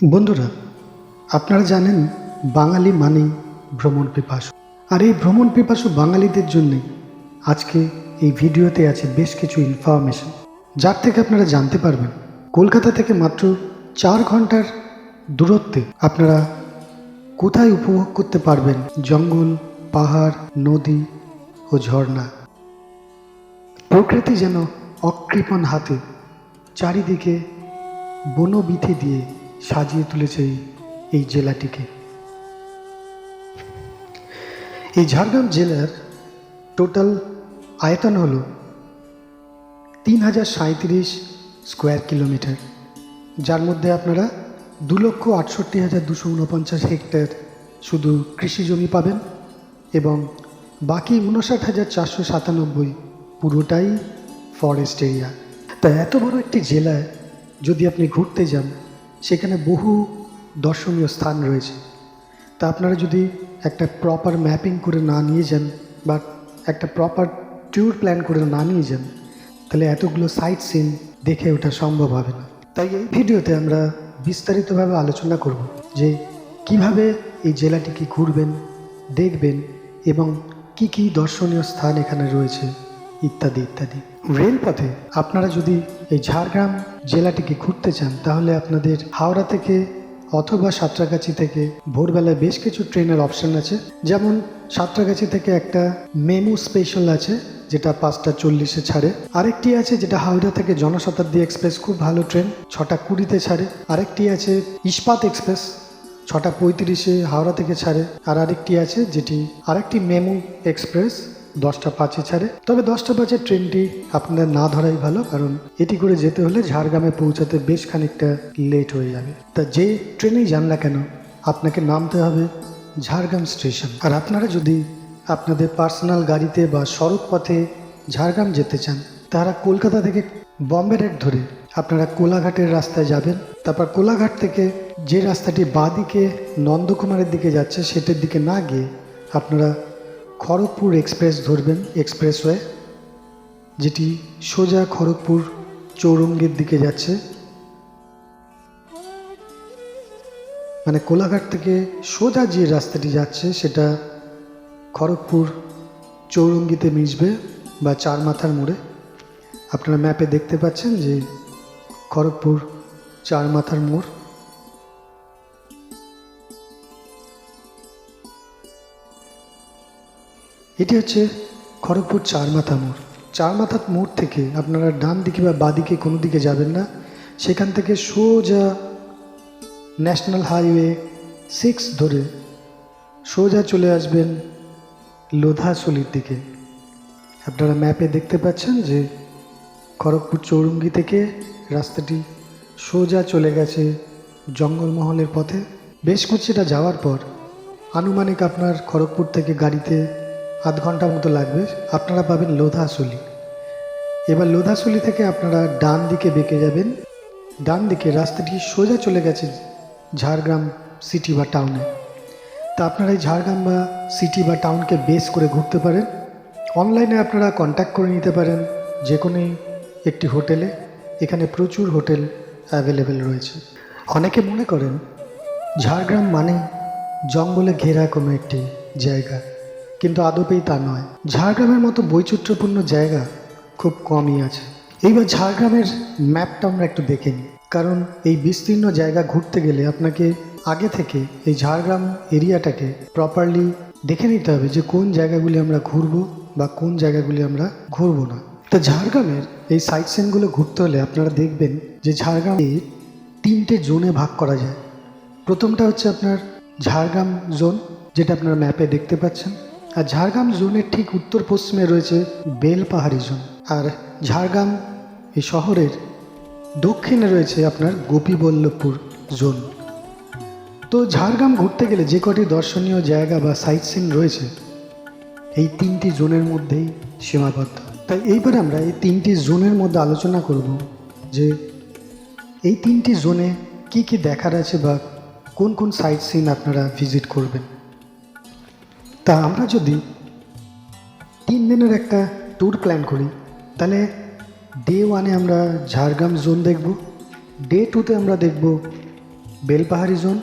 বন্ধুরা, আপনারা জানেন বাঙালি মানেই ভ্রমণ পিপাসু। আর এই ভ্রমণ পিপাসু বাঙালিদের জন্যে আজকে এই ভিডিওতে আছে বেশ কিছু ইনফরমেশন, যার থেকে আপনারা জানতে পারবেন কলকাতা থেকে মাত্র 4 ঘন্টার দূরত্বে আপনারা কোথায় উপভোগ করতে পারবেন জঙ্গল, পাহাড়, নদী ও ঝর্ণা। প্রকৃতি যেন অকৃপণ হাতে চারিদিকে বনবিথি দিয়ে সাজিয়ে তুলেছে এই জেলাটিকে। এই ঝাড়গ্রাম জেলার টোটাল আয়তন হল 3037 স্কোয়ার কিলোমিটার, যার মধ্যে আপনারা 2,68,249 হেক্টর শুধু কৃষি জমি পাবেন এবং বাকি 59,497 পুরোটাই ফরেস্ট এরিয়া। তা এত বড় একটি জেলায় যদি আপনি ঘুরতে যান, সেখানে বহু দর্শনীয় স্থান রয়েছে। তা আপনারা যদি একটা প্রপার ম্যাপিং করে না নিয়ে যান বা একটা প্রপার ট্যুর প্ল্যান করে না নিয়ে যান, তাহলে এতগুলো সাইট সিন দেখে ওঠা সম্ভব হবে না। তাই এই ভিডিওতে আমরা বিস্তারিতভাবে আলোচনা করব যে কিভাবে এই জেলাটিকে ঘুরবেন, দেখবেন এবং কি কি দর্শনীয় স্থান এখানে রয়েছে ইত্যাদি ইত্যাদি। রেলপথে আপনারা যদি এই ঝাড়গ্রাম জেলাটিকে ঘুরতে চান, তাহলে আপনাদের হাওড়া থেকে অথবা সাঁতরাগাছি থেকে ভোরবেলায় বেশ কিছু ট্রেনের অপশান আছে। যেমন সাঁতরাগাছি থেকে একটা মেমু স্পেশাল আছে, যেটা 5:40 ছাড়ে। আরেকটি আছে যেটা হাওড়া থেকে জনশতাব্দী এক্সপ্রেস, খুব ভালো ট্রেন, 6:20 ছাড়ে। আরেকটি আছে ইস্পাত এক্সপ্রেস, 6:35 হাওড়া থেকে ছাড়ে। আর আরেকটি আছে যেটি আরেকটি মেমু এক্সপ্রেস, 10:05 ছাড়ে। তবে 10:05 ট্রেনটি আপনার না ধরাই ভালো, কারণ এটি করে যেতে হলে ঝাড়গ্রামে পৌঁছাতে বেশ খানিকটা লেট হয়ে যাবে। তা যে ট্রেনেই যান না কেন, আপনাকে নামতে হবে ঝাড়গ্রাম স্টেশন। আর আপনারা যদি আপনাদের পার্সোনাল গাড়িতে বা সড়ক পথে ঝাড়গ্রাম যেতে চান, তারা কলকাতা থেকে বম্বে রোড ধরে আপনারা কোলাঘাটের রাস্তায় যাবেন। তারপর কোলাঘাট থেকে যে রাস্তাটি বাঁদিকে নন্দকুমারের দিকে যাচ্ছে, সেটার দিকে না গিয়ে আপনারা খড়গপুর এক্সপ্রেস ধরবেন, এক্সপ্রেসওয়ে, যেটি সোজা খড়গপুর চৌরঙ্গীর দিকে যাচ্ছে। মানে কোলাঘাট থেকে সোজা যে রাস্তাটি যাচ্ছে সেটা খড়গপুর চৌরঙ্গিতে মিশবে বা চার মাথার মোড়ে। আপনারা ম্যাপে দেখতে পাচ্ছেন যে খড়গপুর চার মাথার মোড়। এটি হচ্ছে খড়গপুর চার মাথা মোড়। চার মাথার মোড় থেকে আপনারা ডান দিকে বা বাঁদিকে কোনো দিকে যাবেন না, সেখান থেকে সোজা ন্যাশনাল হাইওয়ে 6 ধরে সোজা চলে আসবেন লোধাশুলির দিকে। আপনারা ম্যাপে দেখতে পাচ্ছেন যে খড়গপুর চৌরঙ্গি থেকে রাস্তাটি সোজা চলে গেছে জঙ্গলমহলের পথে। বেশ কিছুটা যাওয়ার পর আনুমানিক আপনার খড়গপুর থেকে গাড়িতে আধ ঘন্টা মতো লাগবে, আপনারা পাবেন লোধাশুলি। এবার লোধাশুলি থেকে আপনারা ডান দিকে বেঁকে যাবেন। ডান দিকে রাস্তাটি সোজা চলে গেছে ঝাড়গ্রাম সিটি বা টাউনে। তা আপনারা এই ঝাড়গ্রাম বা সিটি বা টাউনকে বেস করে ঘুরতে পারেন। অনলাইনে আপনারা কন্ট্যাক্ট করে নিতে পারেন যে কোনো একটি হোটেলে। এখানে প্রচুর হোটেল অ্যাভেলেবেল রয়েছে। অনেকে মনে করেন ঝাড়গ্রাম মানে জঙ্গলে ঘেরা কোনো একটি জায়গা, কিন্তু আদপেই তা নয়। ঝাড়গ্রামের মতো বৈচিত্র্যপূর্ণ জায়গা খুব কমই আছে। এইবার ঝাড়গ্রামের ম্যাপটা আমরা একটু দেখে নিই, কারণ এই বিস্তীর্ণ জায়গা ঘুরতে গেলে আপনাকে আগে থেকে এই ঝাড়গ্রাম এরিয়াটাকে প্রপারলি দেখে নিতে হবে যে কোন জায়গাগুলি আমরা ঘুরবো বা কোন জায়গাগুলি আমরা ঘুরবো না। তো ঝাড়গ্রামের এই সাইট সিনগুলো ঘুরতে হলে আপনারা দেখবেন যে ঝাড়গ্রামে 3টে জোনে ভাগ করা যায়। প্রথমটা হচ্ছে আপনার ঝাড়গ্রাম জোন, যেটা আপনারা ম্যাপে দেখতে পাচ্ছেন। আর ঝাড়গ্রাম জোনের ঠিক উত্তর পশ্চিমে রয়েছে বেলপাহাড়ি জোন। আর ঝাড়গ্রাম এই শহরের দক্ষিণে রয়েছে আপনার গোপীবল্লভপুর জোন। তো ঝাড়গ্রাম ঘুরতে গেলে যে কটি দর্শনীয় জায়গা বা সাইট সিন রয়েছে, এই 3টি জোনের মধ্যেই সীমাবদ্ধ। তাই এইবার আমরা এই 3টি জোনের মধ্যে আলোচনা করব যে এই 3টি জোনে কি কি দেখার আছে বা কোন কোন সাইট সিন আপনারা ভিজিট করবেন। তা আমরা যদি 3 দিনের একটা ট্যুর প্ল্যান করি, তাহলে ডে 1-এ আমরা ঝাড়গ্রাম জোন দেখব, ডে 2-তে আমরা দেখব বেলপাহাড়ি জোন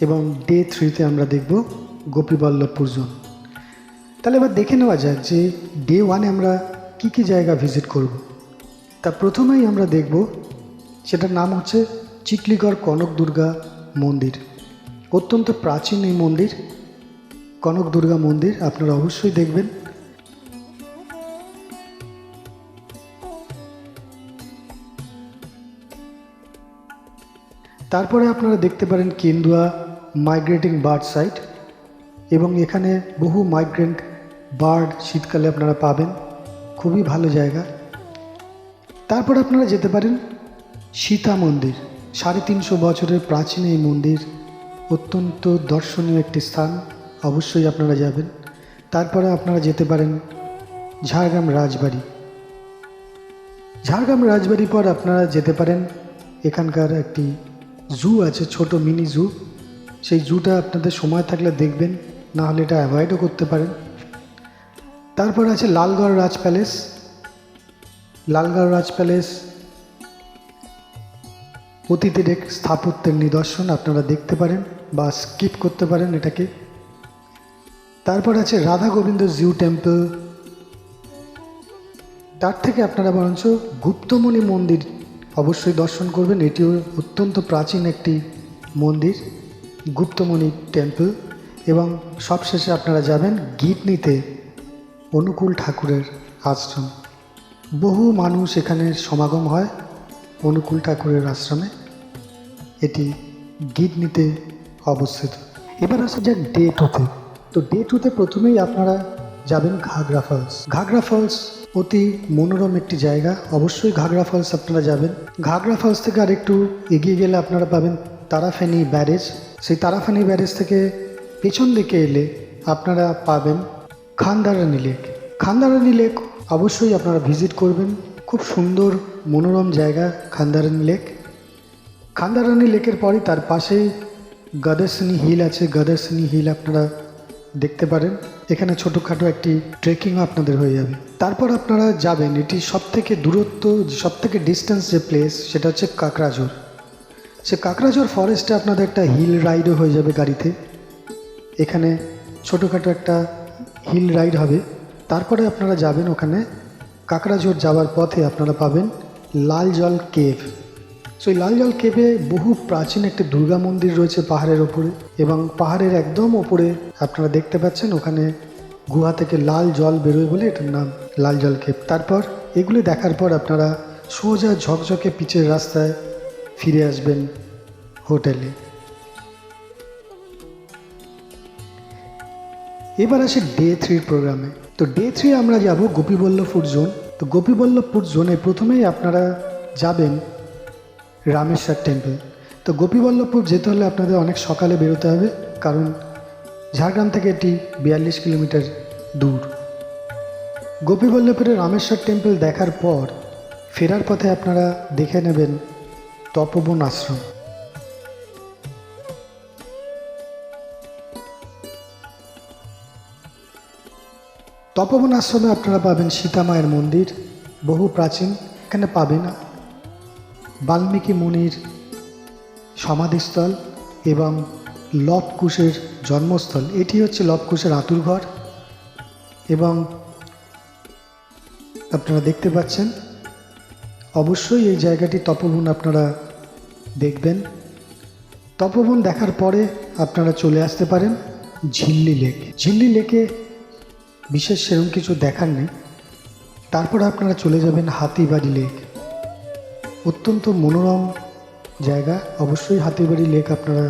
এবং ডে 3-তে আমরা দেখব গোপীবল্লভপুর জোন। তাহলে এবার দেখে নেওয়া যাক যে ডে 1-এ আমরা কি কি জায়গা ভিজিট করব। তা প্রথমেই আমরা দেখব সেটার নাম হচ্ছে চিখলিগড় কনক দুর্গা মন্দির। অত্যন্ত প্রাচীন এই মন্দির, কনক দুর্গা মন্দির, আপনারা অবশ্যই দেখবেন। তারপরে আপনারা দেখতে পারেন কেন্দুয়া মাইগ্রেটিং বার্ড সাইট, এবং এখানে বহু মাইগ্রেন্ট বার্ড শীতকালে আপনারা পাবেন, খুবই ভালো জায়গা। তারপর আপনারা যেতে পারেন সীতা মন্দির। 350 বছরের প্রাচীন এই মন্দির, অত্যন্ত দর্শনীয় একটি স্থান, অবশ্যই আপনারা যাবেন। তারপরে আপনারা যেতে পারেন ঝাড়গ্রাম রাজবাড়ি। ঝাড়গ্রাম রাজবাড়ির পর আপনারা যেতে পারেন এখানকার একটি জু আছে, ছোট মিনি জু। সেই জুটা আপনাদের সময় থাকলে দেখবেন, না হলে এটা অ্যাভয়েডও করতে পারেন। তারপর আছে লালগড় রাজ প্যালেস। লালগড় রাজ প্যালেস অতীতের এক স্থাপত্যের নিদর্শন, আপনারা দেখতে পারেন বা স্কিপ করতে পারেন এটাকে। তারপর আছে রাধা গোবিন্দ জিউ টেম্পল। তার থেকে আপনারা বরঞ্চ গুপ্তমণি মন্দির অবশ্যই দর্শন করবেন, এটিও অত্যন্ত প্রাচীন একটি মন্দির, গুপ্তমণি টেম্পল। এবং সবশেষে আপনারা যাবেন গিডনিতে অনুকূল ঠাকুরের আশ্রম। বহু মানুষ এখানে সমাগম হয় অনুকূল ঠাকুরের আশ্রমে, এটি গিডনিতে অবস্থিত। এবার আসা যাক ডে 2-তে। তো ডে 2-তে প্রথমেই আপনারা যাবেন ঘাগরা ফলস। ঘাগরা ফলস অতি মনোরম একটি জায়গা, অবশ্যই ঘাগরা ফলস আপনারা যাবেন। ঘাগরা ফলস থেকে আর একটু এগিয়ে গেলে আপনারা পাবেন তারাফেনী ব্যারেজ। সেই তারাফেনী ব্যারেজ থেকে পেছন দিকে এলে আপনারা পাবেন খান্দারানী লেক। খান্দারানী লেক অবশ্যই আপনারা ভিজিট করবেন, খুব সুন্দর মনোরম জায়গা খান্দারানী লেক। খান্দারানী লেকের পরই তার পাশেই গদর্শিনী হিল আছে, গদর্শিনী হিল আপনারা দেখতে পারেন। এখানে ছোটোখাটো একটি ট্রেকিংও আপনাদের হয়ে যাবে। তারপর আপনারা যাবেন, এটি সবথেকে দূরত্ব, সবথেকে ডিস্টেন্স যে প্লেস, সেটা হচ্ছে কাকড়াঝোড়। সে কাকড়াঝোড় ফরেস্টে আপনাদের একটা হিল রাইডও হয়ে যাবে গাড়িতে। এখানে ছোটোখাটো একটা হিল রাইড হবে। তারপরে আপনারা যাবেন ওখানে, কাকড়াঝোড় যাওয়ার পথে আপনারা পাবেন লাল জল কেভ। সো এই লাল জল কেভে বহু প্রাচীন একটি দুর্গা মন্দির রয়েছে পাহাড়ের ওপরে, এবং পাহাড়ের একদম ওপরে আপনারা দেখতে পাচ্ছেন ওখানে গুহা থেকে লাল জল বেরোয় বলে এটার নাম লাল জল কেভ। তারপর এগুলি দেখার পর আপনারা সোজা ঝকঝকে পিচের রাস্তায় ফিরে আসবেন হোটেলে। এবার আসে ডে 3 প্রোগ্রামে। তো ডে 3 আমরা যাব গোপীবল্লভপুর জোন। তো গোপীবল্লভপুর জোনে প্রথমেই আপনারা যাবেন রামেশ্বর টেম্পল। তো গোপীবল্লভপুর যেতে হলে আপনাদের অনেক সকালে বেরোতে হবে, কারণ ঝাড়গ্রাম থেকে এটি 42 কিলোমিটার দূর। গোপীবল্লভপুরের রামেশ্বর টেম্পল দেখার পর ফেরার পথে আপনারা দেখে নেবেন তপবন আশ্রম। তপবন আশ্রমে আপনারা পাবেন সীতা মায়ের মন্দির, বহু প্রাচীন। এখানে পাবেন বাল্মীকি মুনির সমাধিস্থল এবং লব কুশের জন্মস্থল। এটি হচ্ছে লব কুশের আঁতুড়ঘর, এবং আপনারা দেখতে পাচ্ছেন অবশ্যই এই জায়গাটি তপবন আপনারা দেখবেন। তপবন দেখার পরে আপনারা চলে আসতে পারেন ঝিল্লি লেক। ঝিল্লি লেকে বিশেষ সেরকম কিছু দেখার নেই। তারপর আপনারা চলে যাবেন হাতিবাড়ি লেক, অত্যন্ত মনোরম জায়গা, অবশ্যই হাতিবাড়ি লেক আপনারা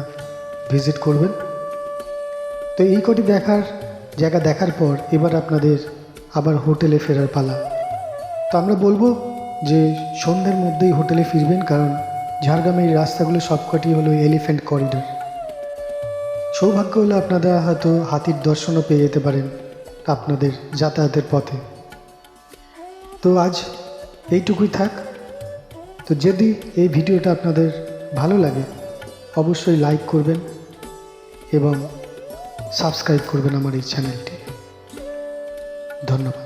ভিজিট করবেন। তো এই কটি জায়গা দেখার পর এবার আপনাদের আবার হোটেলে ফেরার পালা। তো আমরা বলবো যে সন্ধ্যের মধ্যেই হোটেলে ফিরবেন, কারণ ঝাড়গ্রামের এই রাস্তাগুলো সবকটি হলো এলিফ্যান্ট করিডোর। সৌভাগ্য হলে আপনারা হয়তো হাতির দর্শনও পেয়ে যেতে পারেন আপনাদের যাতায়াতের পথে। তো আজ এইটুকুই থাক। তো যদি এই ভিডিওটা আপনাদের ভালো লাগে অবশ্যই লাইক করবেন এবং সাবস্ক্রাইব করবেন আমার এই চ্যানেলটি। ধন্যবাদ।